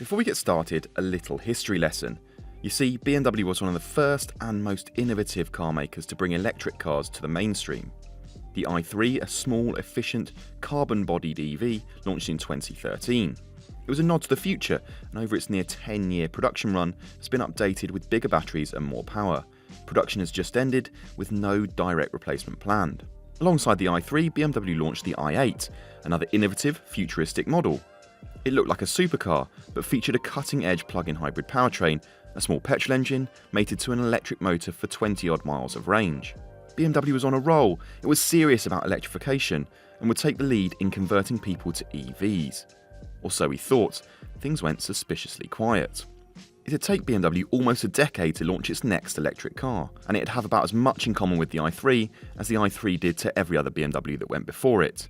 Before we get started, a little history lesson. You see, BMW was one of the first and most innovative car makers to bring electric cars to the mainstream. The i3, a small, efficient, carbon-bodied EV, launched in 2013. It was a nod to the future, and over its near 10-year production run, has been updated with bigger batteries and more power. Production has just ended, with no direct replacement planned. Alongside the i3, BMW launched the i8, another innovative, futuristic model. It looked like a supercar, but featured a cutting-edge plug-in hybrid powertrain, a small petrol engine, mated to an electric motor for 20-odd miles of range. BMW was on a roll. It was serious about electrification, and would take the lead in converting people to EVs. Or so we thought. Things went suspiciously quiet. It'd take BMW almost a decade to launch its next electric car, and it'd have about as much in common with the i3 as the i3 did to every other BMW that went before it.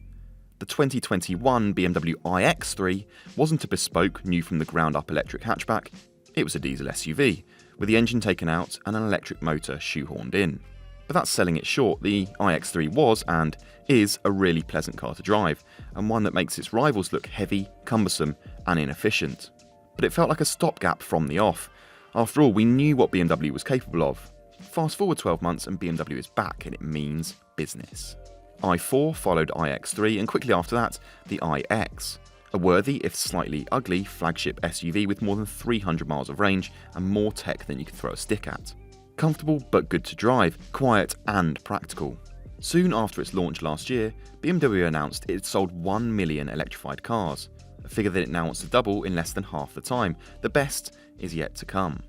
The 2021 BMW iX3 wasn't a bespoke, new from the ground up electric hatchback, it was a diesel SUV, with the engine taken out and an electric motor shoehorned in. But that's selling it short. The iX3 was, and is, a really pleasant car to drive, and one that makes its rivals look heavy, cumbersome, and inefficient. But it felt like a stopgap from the off. After all, we knew what BMW was capable of. Fast forward 12 months and BMW is back, and it means business. i4 followed iX3, and quickly after that, the iX. A worthy, if slightly ugly, flagship SUV with more than 300 miles of range and more tech than you could throw a stick at. Comfortable but good to drive, quiet and practical. Soon after its launch last year, BMW announced it had sold 1 million electrified cars, a figure that it now wants to double in less than half the time. The best is yet to come.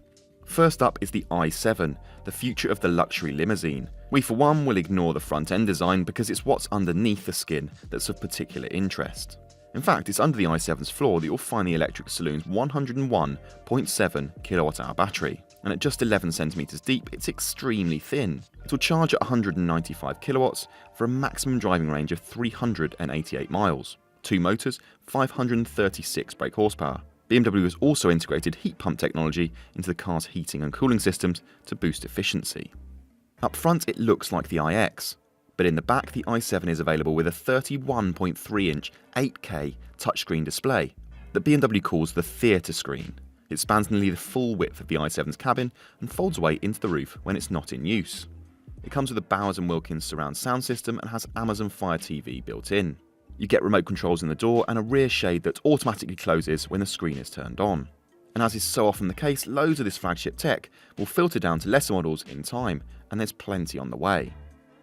First up is the i7, the future of the luxury limousine. We for one will ignore the front end design because it's what's underneath the skin that's of particular interest. In fact, it's under the i7's floor that you'll find the electric saloon's 101.7 kWh battery. And at just 11 centimeters deep, it's extremely thin. It will charge at 195 kilowatts for a maximum driving range of 388 miles. 2 motors, 536 brake horsepower. BMW has also integrated heat pump technology into the car's heating and cooling systems to boost efficiency. Up front, it looks like the iX, but in the back, the i7 is available with a 31.3-inch 8K touchscreen display that BMW calls the theatre screen. It spans nearly the full width of the i7's cabin and folds away into the roof when it's not in use. It comes with a Bowers & Wilkins surround sound system and has Amazon Fire TV built in. You get remote controls in the door and a rear shade that automatically closes when the screen is turned on. And as is so often the case, loads of this flagship tech will filter down to lesser models in time, and there's plenty on the way.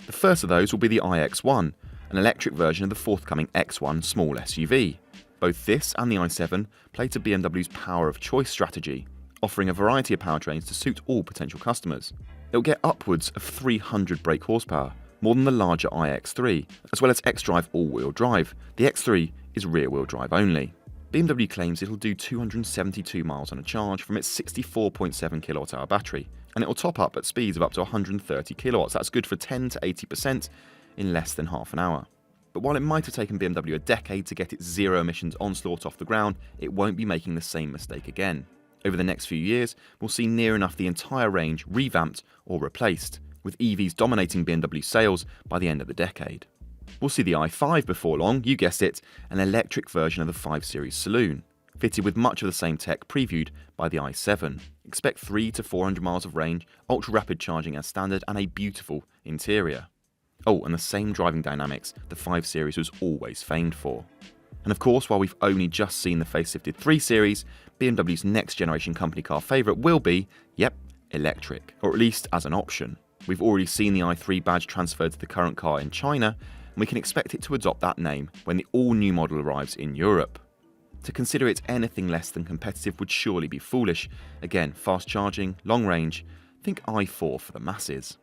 The first of those will be the iX1, an electric version of the forthcoming X1 small SUV. Both this and the i7 play to BMW's power of choice strategy, offering a variety of powertrains to suit all potential customers. It'll get upwards of 300 brake horsepower, more than the larger iX3, as well as xDrive all-wheel drive. The X3 is rear-wheel drive only. BMW claims it'll do 272 miles on a charge from its 64.7 kWh battery, and it'll top up at speeds of up to 130 kilowatts. That's good for 10 to 80% in less than half an hour. But while it might have taken BMW a decade to get its zero-emissions onslaught off the ground, it won't be making the same mistake again. Over the next few years, we'll see near enough the entire range revamped or replaced, with EVs dominating BMW sales by the end of the decade. We'll see the i5 before long, you guessed it, an electric version of the 5 Series saloon, fitted with much of the same tech previewed by the i7. Expect 300 to 400 miles of range, ultra-rapid charging as standard, and a beautiful interior. Oh, and the same driving dynamics the 5 Series was always famed for. And of course, while we've only just seen the facelifted 3 Series, BMW's next generation company car favourite will be, yep, electric, or at least as an option. We've already seen the i3 badge transferred to the current car in China, and we can expect it to adopt that name when the all-new model arrives in Europe. To consider it anything less than competitive would surely be foolish. Again, fast charging, long range, think i4 for the masses.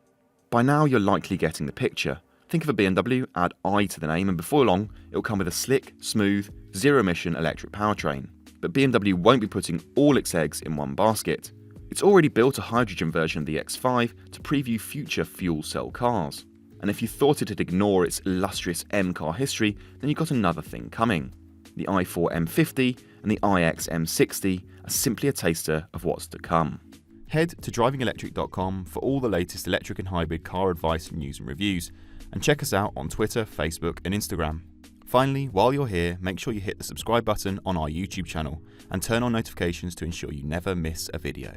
By now you're likely getting the picture. Think of a BMW, add I to the name, and before long it'll come with a slick, smooth, zero-emission electric powertrain. But BMW won't be putting all its eggs in one basket. It's already built a hydrogen version of the X5 to preview future fuel cell cars. And if you thought it'd ignore its illustrious M-car history, then you've got another thing coming. The i4 M50 and the iX M60 are simply a taster of what's to come. Head to DrivingElectric.com for all the latest electric and hybrid car advice, news and reviews, and check us out on Twitter, Facebook and Instagram. Finally, while you're here, make sure you hit the subscribe button on our YouTube channel and turn on notifications to ensure you never miss a video.